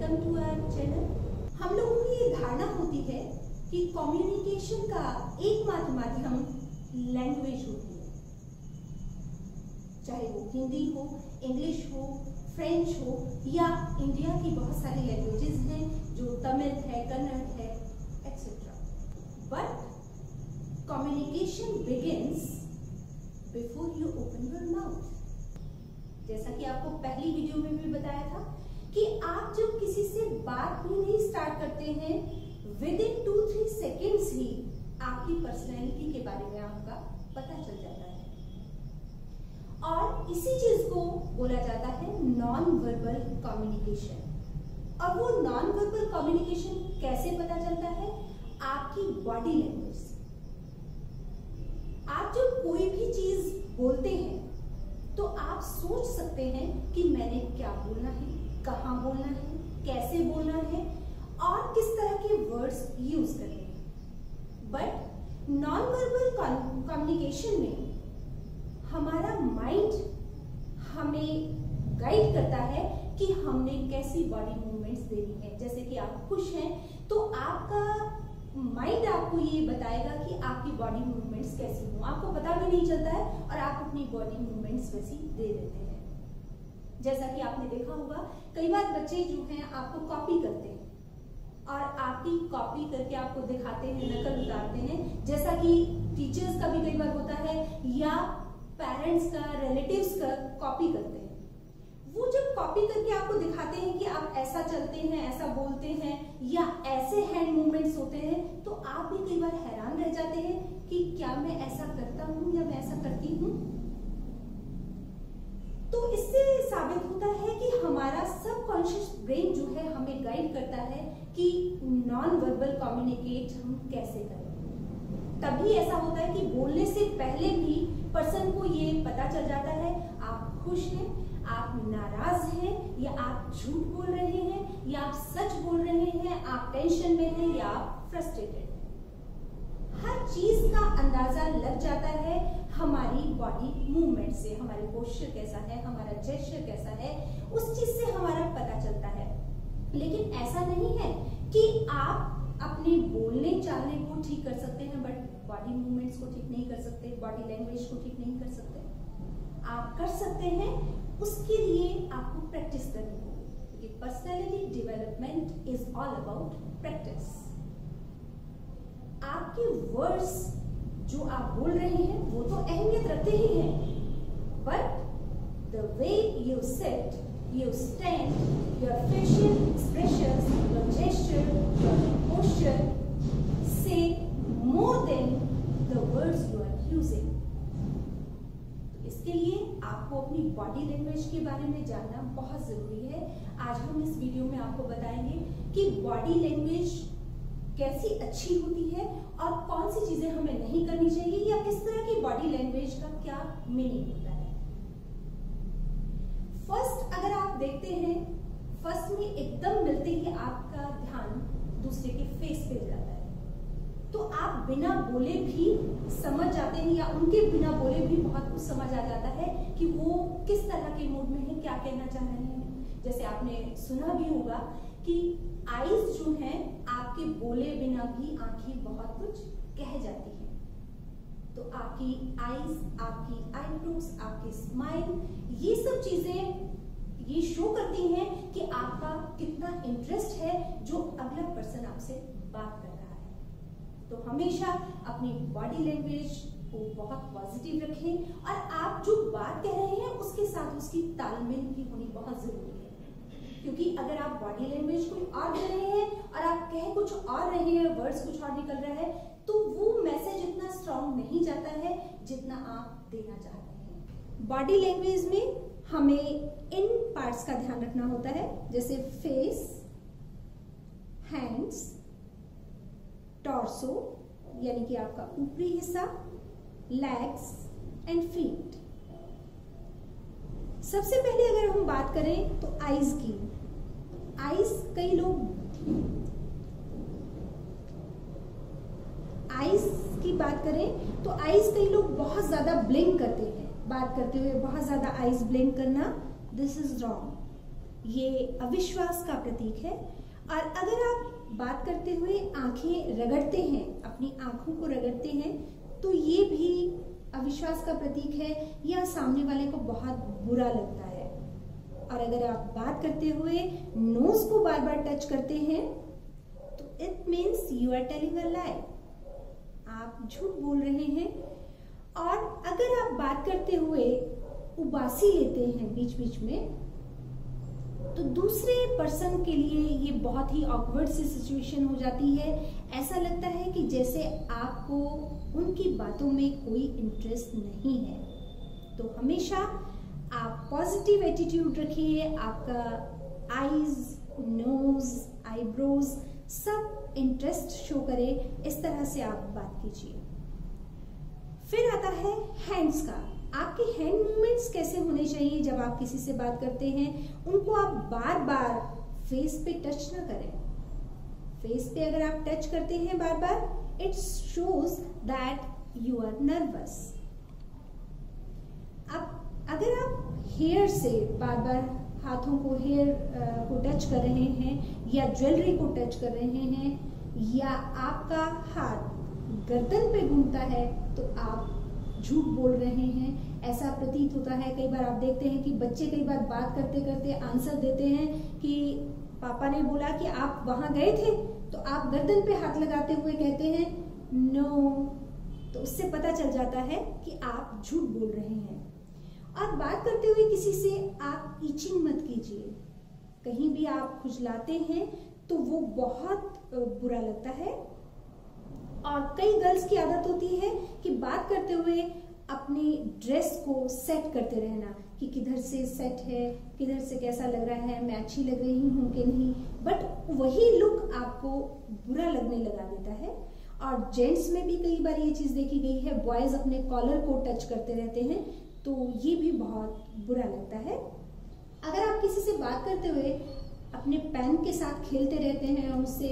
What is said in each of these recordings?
Welcome to our channel. हम लोगों की ये धारणा होती है कि कम्युनिकेशन का एकमात्र माध्यम लैंग्वेज होती है, चाहे वो हिंदी हो, इंग्लिश हो, फ्रेंच हो या इंडिया की बहुत सारी लैंग्वेजेस हैं जो तमिल है, कन्नड़ है, etcetera. But communication begins before you open your mouth. जैसा कि आपको पहली वीडियो में भी बताया था कि आप जब किसी से बात भी नहीं स्टार्ट करते हैं, विद इन 2-3 सेकेंड्स ही आपकी पर्सनैलिटी के बारे में आपका पता चल जाता है। और इसी चीज को बोला जाता है नॉन वर्बल कम्युनिकेशन। और वो नॉन वर्बल कम्युनिकेशन कैसे पता चलता है? आपकी बॉडी लैंग्वेज से। आप जब कोई भी चीज बोलते हैं तो आप सोच सकते हैं कि मैंने क्या बोलना है, कहाँ बोलना है, कैसे बोलना है और किस तरह के वर्ड्स यूज करने हैं। बट नॉन वर्बल कम्युनिकेशन में हमारा माइंड हमें गाइड करता है कि हमने कैसी बॉडी मूवमेंट्स देनी है। जैसे कि आप खुश हैं तो आपका माइंड आपको ये बताएगा कि आपकी बॉडी मूवमेंट्स कैसी हो। आपको पता भी नहीं चलता है और आप अपनी बॉडी मूवमेंट्स वैसी दे देते हैं। जैसा कि आपने देखा होगा, कई बार बच्चे जो हैं आपको कॉपी करते हैं और आपकी कॉपी करके आपको दिखाते हैं, नकल उतारते हैं। जैसा कि टीचर्स का भी कई बार होता है या पेरेंट्स का, रिलेटिव्स का कॉपी करते हैं। वो जब कॉपी करके आपको दिखाते हैं कि आप ऐसा चलते हैं, ऐसा बोलते हैं या ऐसे हैंड मूवमेंट्स होते हैं, तो आप भी कई बार हैरान रह जाते हैं कि क्या मैं ऐसा करता हूं या मैं ऐसा करती हूं। तो इससे साबित होता है कि हमारा सबकॉन्शियस ब्रेन जो है हमें गाइड करता है कि नॉन वर्बल कम्युनिकेट हम कैसे करें। तभी ऐसा होता है कि बोलने से पहले भी पर्सन को ये पता चल जाता है आप खुश हैं, आप नाराज हैं या आप झूठ बोल रहे हैं या आप सच बोल रहे हैं, आप टेंशन में हैं या आप फ्रस्ट्रेटेड हैं। हर चीज का अंदाजा लग जाता है हमारी बॉडी मूवमेंट से। हमारी पोस्चर कैसा है, हमारा जेस्चर कैसा है, उस चीज से हमारा पता चलता है। लेकिन ऐसा नहीं है कि आप अपने बोलने चालने को ठीक कर सकते हैं बट बॉडी मूवमेंट्स को ठीक नहीं कर सकते, बॉडी लैंग्वेज को ठीक नहीं कर सकते। आप कर सकते हैं, उसके लिए आपको प्रैक्टिस करनी होगी, क्योंकि personality development is all about practice. आपके वर्ड्स जो आप बोल रहे हैं वो तो अहमियत रखते ही हैं, but the way you sit, you stand, your facial expressions, your gesture, your posture से more than the words you are using. इसके लिए आपको अपनी बॉडी लैंग्वेज के बारे में जानना बहुत जरूरी है। आज हम इस वीडियो में आपको बताएंगे कि बॉडी लैंग्वेज कैसी अच्छी होती है और कौन सी चीजें हमें नहीं करनी चाहिए या किस तरह की बॉडी लैंग्वेज का क्या मीनिंग होता है। फर्स्ट अगर आप देखते हैं, फर्स्ट में एकदम मिलते ही आपका ध्यान दूसरे के फेस पे जाता है, तो आप बिना बोले भी समझ जाते हैं या उनके बिना बोले भी बहुत कुछ समझ आ जाता है कि वो किस तरह के मूड में है, क्या कहना चाह रहे हैं। जैसे आपने सुना भी होगा कि आईज जो हैं आपके बोले बिना भी आंखें बहुत कुछ कह जाती हैं। तो आपकी आईज, आपकी आईब्रोज, आपकी स्माइल, ये सब चीजें ये शो करती हैं कि आपका कितना इंटरेस्ट है जो अगला पर्सन आपसे बात कर रहा है। तो हमेशा अपनी बॉडी लैंग्वेज को बहुत पॉजिटिव रखें और आप जो बात कह रहे हैं उसके साथ उसकी तालमेल भी होनी बहुत जरूरी है। क्योंकि अगर आप बॉडी लैंग्वेज कोई और दे रहे हैं और आप कह कुछ और रहे हैं, वर्ड्स कुछ और निकल रहा है, तो वो मैसेज इतना स्ट्रांग नहीं जाता है जितना आप देना चाहते हैं। बॉडी लैंग्वेज में हमें इन पार्ट्स का ध्यान रखना होता है, जैसे फेस, हैंड्स, टॉर्सो यानी कि आपका ऊपरी हिस्सा, लेग्स एंड फीट। सबसे पहले अगर हम बात करें तो आईज की, आईज कई लोग आईज की बात करें तो आईज कई लोग बहुत ज्यादा ब्लिंक करते हैं बात करते हुए। बहुत ज्यादा आईज ब्लिंक करना, दिस इज रॉन्ग। ये अविश्वास का प्रतीक है। और अगर आप बात करते हुए आंखें रगड़ते हैं, अपनी आंखों को रगड़ते हैं, तो ये भी अविश्वास का प्रतीक है या सामने वाले को बहुत बुरा लगता है। और अगर आप बात करते हुए नोज को बार बार टच करते हैं तो it means you are telling a lie, आप झूठ बोल रहे हैं। और अगर आप बात करते हुए उबासी लेते हैं बीच बीच में, तो दूसरे पर्सन के लिए ये बहुत ही ऑकवर्ड सी सिचुएशन हो जाती है। ऐसा लगता है कि जैसे आपको उनकी बातों में कोई इंटरेस्ट नहीं है। तो हमेशा आप पॉजिटिव एटीट्यूड रखिए, आपका आईज, नोज, आईब्रोज सब इंटरेस्ट शो करे, इस तरह से आप बात कीजिए। फिर आता है हैंड्स का। आपके हैंड मूवमेंट्स कैसे होने चाहिए जब आप किसी से बात करते हैं? उनको आप बार बार फेस पे टच ना करें। फेस पे अगर आप टच करते हैं बार बार, it shows that you are nervous. अब अगर आप हेयर से बार बार हाथों को, हेयर को टच कर रहे हैं या ज्वेलरी को टच कर रहे हैं, या आपका हाथ गर्दन पे घूमता है, तो आप झूठ बोल रहे हैं, ऐसा प्रतीत होता है। कई बार आप देखते हैं कि बच्चे कई बार बात करते करते आंसर देते हैं कि पापा ने बोला कि आप वहां गए थे, तो आप गर्दन पे हाथ लगाते हुए कहते हैं नो। तो उससे पता चल जाता है कि आप झूठ बोल रहे हैं। और बात करते हुए किसी से आप ईचिंग मत कीजिए। कहीं भी आप खुजलाते हैं तो वो बहुत बुरा लगता है। और कई गर्ल्स की आदत होती है कि बात करते हुए अपनी ड्रेस को सेट करते रहना कि किधर से सेट है, किधर से कैसा लग रहा है, मैं अच्छी लग रही हूँ कि नहीं। बट वही लुक आपको बुरा लगने लगा देता है। और जेंट्स में भी कई बार ये चीज देखी गई है, बॉयज अपने कॉलर को टच करते रहते हैं, तो ये भी बहुत बुरा लगता है। अगर आप किसी से बात करते हुए अपने पेन के साथ खेलते रहते हैं, उसे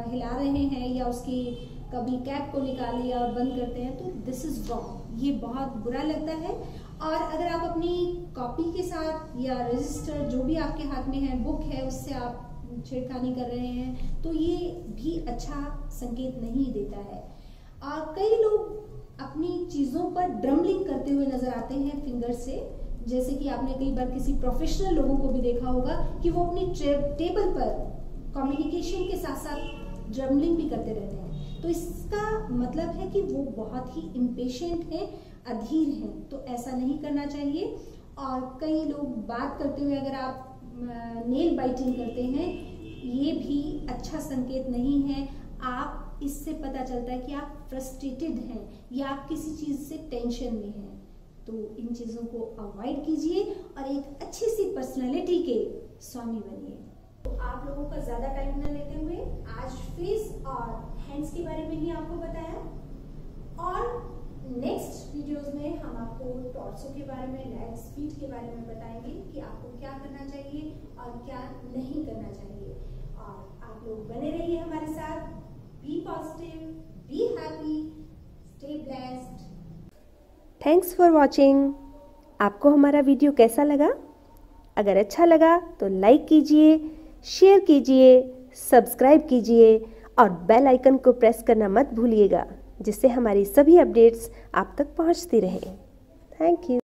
हिला रहे हैं या उसकी कभी कैप को निकाल लिया और बंद करते हैं, तो दिस इज रॉन्ग, ये बहुत बुरा लगता है। और अगर आप अपनी कॉपी के साथ या रजिस्टर जो भी आपके हाथ में है, बुक है, उससे आप छेड़खानी कर रहे हैं, तो ये भी अच्छा संकेत नहीं देता है। और कई लोग अपनी चीजों पर ड्रमलिंग करते हुए नजर आते हैं फिंगर से, जैसे कि आपने कई बार किसी प्रोफेशनल लोगों को भी देखा होगा कि वो अपनी टेबल पर कम्युनिकेशन के साथ साथ ड्रमलिंग भी करते रहते हैं। तो इसका मतलब है कि वो बहुत ही इम्पेशेंट हैं, अधीर हैं, तो ऐसा नहीं करना चाहिए। और कई लोग बात करते हुए अगर आप नेल बाइटिंग करते हैं, ये भी अच्छा संकेत नहीं है। आप इससे पता चलता है कि आप फ्रस्ट्रेटेड हैं या आप किसी चीज से टेंशन में हैं। तो इन चीजों को अवॉइड कीजिए और एक अच्छी सी पर्सनालिटी के स्वामी बनिए। तो आप लोगों का ज्यादा टाइम न लेते हुए आज फेस और हैंड्स के बारे में ही आपको बताया, और नेक्स्ट वीडियोस में हम आपको टॉर्सो के बारे में, लेग्स, फीट के बारे में बताएंगे कि आपको क्या करना चाहिए और क्या नहीं करना चाहिए। और आप लोग बने रहिए हमारे साथ। Be positive, be happy, stay blessed. Thanks for watching. आपको हमारा वीडियो कैसा लगा? अगर अच्छा लगा तो लाइक कीजिए, शेयर कीजिए, सब्सक्राइब कीजिए और बेल आइकन को प्रेस करना मत भूलिएगा, जिससे हमारी सभी अपडेट्स आप तक पहुंचती रहें। Thank you.